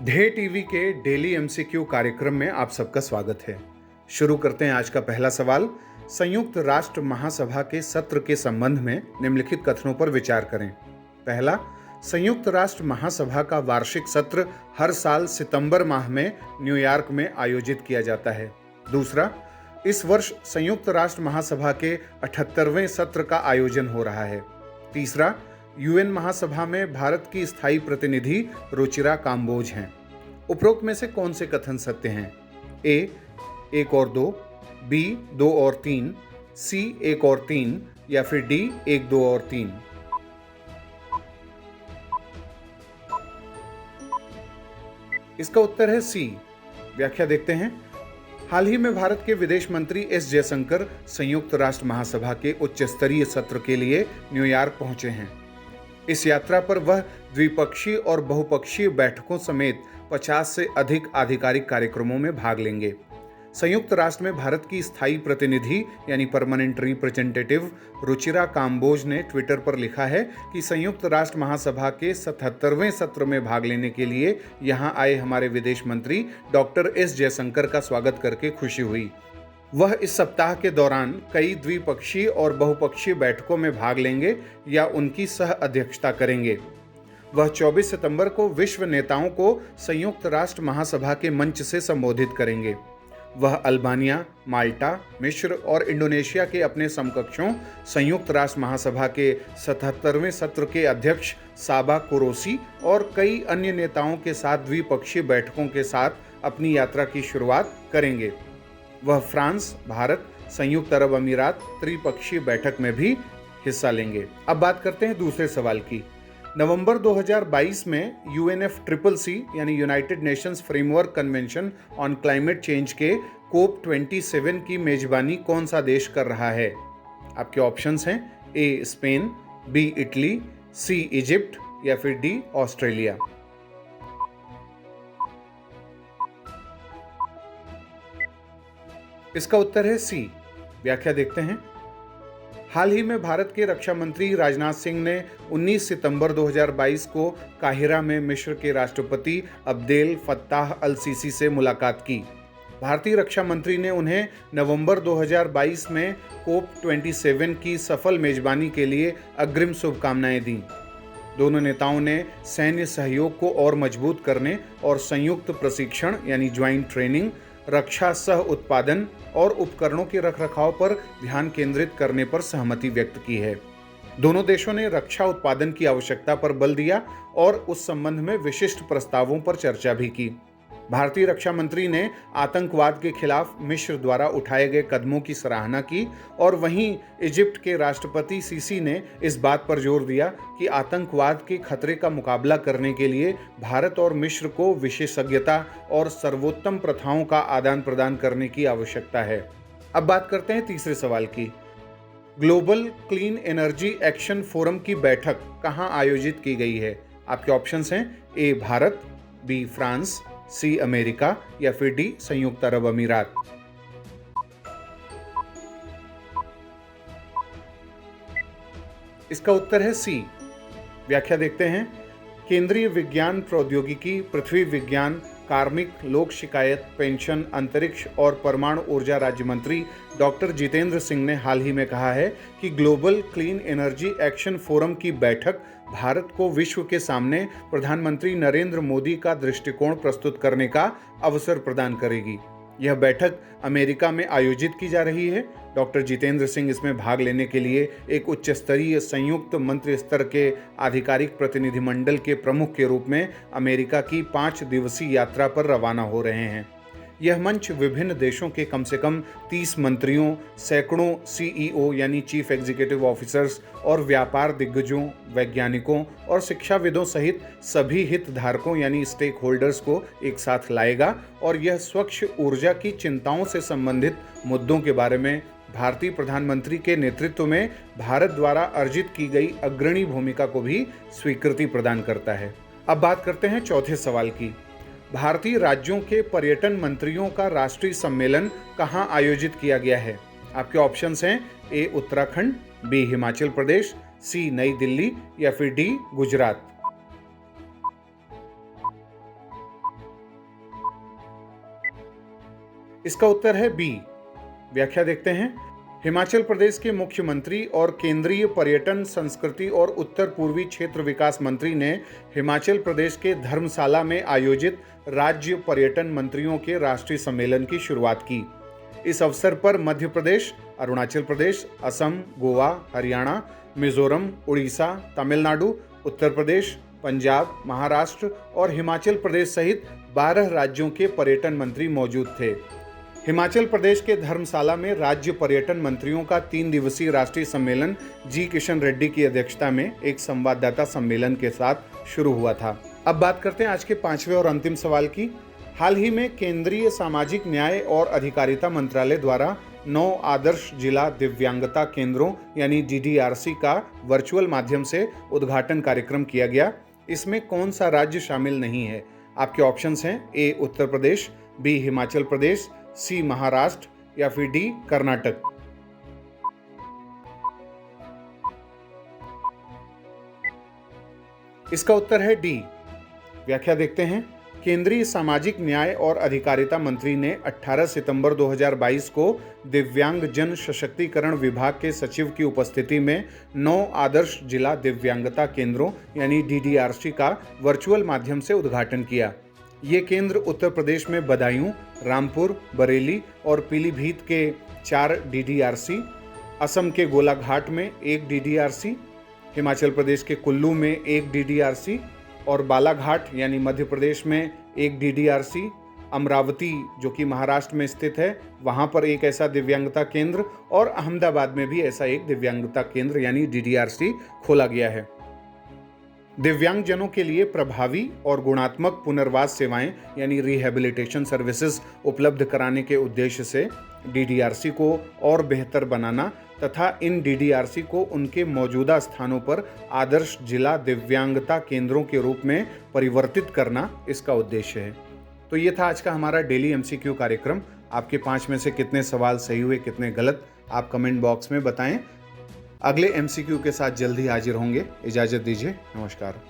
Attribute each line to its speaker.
Speaker 1: ढे TV के daily MCQ कार्यक्रम में आप सबका स्वागत है। शुरू करते हैं आज का पहला सवाल। संयुक्त राष्ट्र महासभा के सत्र के संबंध में निम्नलिखित कथनों पर विचार करें। पहला, संयुक्त राष्ट्र महासभा का वार्षिक सत्र हर साल सितंबर माह में न्यूयॉर्क में आयोजित किया जाता है। दूसरा, इस वर्ष संयुक्त राष्ट्र महासभा के 78वें सत्र का आयोजन हो रहा है। तीसरा, यूएन महासभा में भारत की स्थायी प्रतिनिधि रुचिरा काम्बोज हैं। उपरोक्त में से कौन से कथन सत्य हैं? ए, 1 और 2, बी, 2 और 3, सी, 1 और 3 या फिर डी, 1, 2 और 3। इसका उत्तर है सी। व्याख्या देखते हैं। हाल ही में भारत के विदेश मंत्री एस जयशंकर संयुक्त राष्ट्र महासभा के उच्च स्तरीय सत्र के लिए न्यूयॉर्क पहुंचे हैं। इस यात्रा पर वह द्विपक्षीय और बहुपक्षीय बैठकों समेत 50 से अधिक आधिकारिक कार्यक्रमों में भाग लेंगे। संयुक्त राष्ट्र में भारत की स्थायी प्रतिनिधि यानी परमानेंट रिप्रेजेंटेटिव रुचिरा काम्बोज ने ट्विटर पर लिखा है कि संयुक्त राष्ट्र महासभा के 77वें सत्र में भाग लेने के लिए यहां आए हमारे विदेश मंत्री डॉक्टर एस जयशंकर का स्वागत करके खुशी हुई। वह इस सप्ताह के दौरान कई द्विपक्षीय और बहुपक्षीय बैठकों में भाग लेंगे या उनकी सह अध्यक्षता करेंगे। वह 24 सितंबर को विश्व नेताओं को संयुक्त राष्ट्र महासभा के मंच से संबोधित करेंगे। वह अल्बानिया, माल्टा, मिस्र और इंडोनेशिया के अपने समकक्षों संयुक्त राष्ट्र महासभा के 77वें सत्र के अध्यक्ष साबा कुरोसी और कई अन्य नेताओं के साथ द्विपक्षीय बैठकों के साथ अपनी यात्रा की शुरुआत करेंगे। वह फ्रांस, भारत, संयुक्त अरब अमीरात त्रिपक्षीय बैठक में भी हिस्सा लेंगे। अब बात करते हैं दूसरे सवाल की। नवंबर 2022 में UNFCCC यानी United Nations framework convention on climate change के COP27 की मेजबानी कौन सा देश कर रहा है? आपके ऑप्शंस हैं A Spain, B Italy, C Egypt या फिर डी ऑस्ट्रेलिया। इसका उत्तर है सी। व्याख्या देखते हैं। हाल ही में भारत के रक्षा मंत्री राजनाथ सिंह ने 19 सितंबर 2022 को काहिरा में मिस्र के राष्ट्रपति अब्देल फत्ताह अल सीसी से मुलाकात की। भारतीय रक्षा मंत्री ने उन्हें नवंबर 2022 में COP27 की सफल मेजबानी के लिए अग्रिम शुभकामनाएं दी। दोनों नेताओं ने सैन्य सहयोग को और मजबूत करने और संयुक्त प्रशिक्षण यानी ज्वाइंट ट्रेनिंग, रक्षा सह उत्पादन और उपकरणों के रखरखाव पर ध्यान केंद्रित करने पर सहमति व्यक्त की है। दोनों देशों ने रक्षा उत्पादन की आवश्यकता पर बल दिया और उस संबंध में विशिष्ट प्रस्तावों पर चर्चा भी की। भारतीय रक्षा मंत्री ने आतंकवाद के खिलाफ मिस्र द्वारा उठाए गए कदमों की सराहना की और वहीं इजिप्ट के राष्ट्रपति सीसी ने इस बात पर जोर दिया कि आतंकवाद के खतरे का मुकाबला करने के लिए भारत और मिस्र को विशेषज्ञता और सर्वोत्तम प्रथाओं का आदान प्रदान करने की आवश्यकता है। अब बात करते हैं तीसरे सवाल की। Global clean energy action forum की बैठक कहां आयोजित की गई है? आपके ऑप्शंस हैं A Bharat, B France, C America या फिर डी संयुक्त अरब अमीरात। इसका उत्तर है सी। व्याख्या देखते हैं। केंद्रीय विज्ञान प्रौद्योगिकी, पृथ्वी विज्ञान, कार्मिक, लोक शिकायत, पेंशन, अंतरिक्ष और परमाणु ऊर्जा राज्य मंत्री डॉक्टर जितेंद्र सिंह ने हाल ही में कहा है कि global clean energy action forum की बैठक भारत को विश्व के सामने प्रधानमंत्री नरेंद्र मोदी का दृष्टिकोण प्रस्तुत करने का अवसर प्रदान करेगी। यह बैठक अमेरिका में आयोजित की जा रही है। डॉक्टर जितेंद्र सिंह इसमें भाग लेने के लिए एक उच्च स्तरीय संयुक्त मंत्री स्तर के आधिकारिक प्रतिनिधिमंडल के प्रमुख के रूप में अमेरिका की 5 दिवसीय यात्रा पर रवाना हो रहे हैं। यह मंच विभिन्न देशों के कम से कम 30 मंत्रियों, सैकड़ों CEO यानी चीफ एग्जीक्यूटिव ऑफिसर्स और व्यापार दिग्गजों, वैज्ञानिकों और शिक्षाविदों सहित सभी हितधारकों यानी स्टेक होल्डर्स को एक साथ लाएगा और यह स्वच्छ ऊर्जा की चिंताओं से संबंधित मुद्दों के बारे में भारतीय प्रधानमंत्री के नेतृत्व में भारत द्वारा अर्जित की गई अग्रणी भूमिका को भी स्वीकृति प्रदान करता है। अब बात करते हैं चौथे सवाल की। भारतीय राज्यों के पर्यटन मंत्रियों का राष्ट्रीय सम्मेलन कहां आयोजित किया गया है? आपके ऑप्शंस हैं ए उत्तराखंड, बी हिमाचल प्रदेश, सी नई दिल्ली या फिर डी गुजरात। इसका उत्तर है बी। व्याख्या देखते हैं। हिमाचल प्रदेश के मुख्यमंत्री और केंद्रीय पर्यटन, संस्कृति और उत्तर पूर्वी क्षेत्र विकास मंत्री ने हिमाचल प्रदेश के धर्मशाला में आयोजित राज्य पर्यटन मंत्रियों के राष्ट्रीय सम्मेलन की शुरुआत की। इस अवसर पर मध्य प्रदेश, अरुणाचल प्रदेश, असम, गोवा, हरियाणा, मिजोरम, उड़ीसा, तमिलनाडु, उत्तर प्रदेश, पंजाब, महाराष्ट्र और हिमाचल प्रदेश सहित 12 राज्यों के पर्यटन मंत्री मौजूद थे। हिमाचल प्रदेश के धर्मशाला में राज्य पर्यटन मंत्रियों का 3 दिवसीय राष्ट्रीय सम्मेलन जी किशन रेड्डी की अध्यक्षता में एक संवाददाता सम्मेलन के साथ शुरू हुआ था। अब बात करते हैं आज के 5वें और अंतिम सवाल की। हाल ही में केंद्रीय सामाजिक न्याय और अधिकारिता मंत्रालय द्वारा 9 आदर्श जिला दिव्यांगता केंद्रों यानी DDRC का वर्चुअल माध्यम से उद्घाटन कार्यक्रम किया गया। इसमें कौन सा राज्य शामिल नहीं है? आपके ऑप्शंस हैं ए उत्तर प्रदेश, बी हिमाचल प्रदेश, सी महाराष्ट्र या फिर डी कर्नाटक। इसका उत्तर है डी। व्याख्या देखते हैं। केंद्रीय सामाजिक न्याय और अधिकारिता मंत्री ने 18 सितंबर 2022 को दिव्यांग जन सशक्तिकरण विभाग के सचिव की उपस्थिति में 9 आदर्श जिला दिव्यांगता केंद्रों यानी DDRC का वर्चुअल माध्यम से उद्घाटन किया। ये केंद्र उत्तर प्रदेश में बदायूं, रामपुर, बरेली और पीलीभीत के 4 DDRC, असम के गोलाघाट में 1 DDRC, हिमाचल प्रदेश के कुल्लू में 1 DDRC और बालाघाट यानी मध्य प्रदेश में 1 DDRC, अमरावती जो कि महाराष्ट्र में स्थित है वहाँ पर एक ऐसा दिव्यांगता केंद्र और अहमदाबाद में भी ऐसा एक दिव्यांगता केंद्र यानी DDRC खोला गया है। दिव्यांगजनों के लिए प्रभावी और गुणात्मक पुनर्वास सेवाएं यानी रिहैबिलिटेशन सर्विसेज उपलब्ध कराने के उद्देश्य से DDRC को और बेहतर बनाना तथा इन DDRC को उनके मौजूदा स्थानों पर आदर्श जिला दिव्यांगता केंद्रों के रूप में परिवर्तित करना इसका उद्देश्य है। तो ये था आज का हमारा डेली MCQ कार्यक्रम। आपके 5 में से कितने सवाल सही हुए, कितने गलत, आप कमेंट बॉक्स में बताएं। अगले MCQ के साथ जल्द ही हाजिर होंगे। इजाज़त दीजिए। नमस्कार।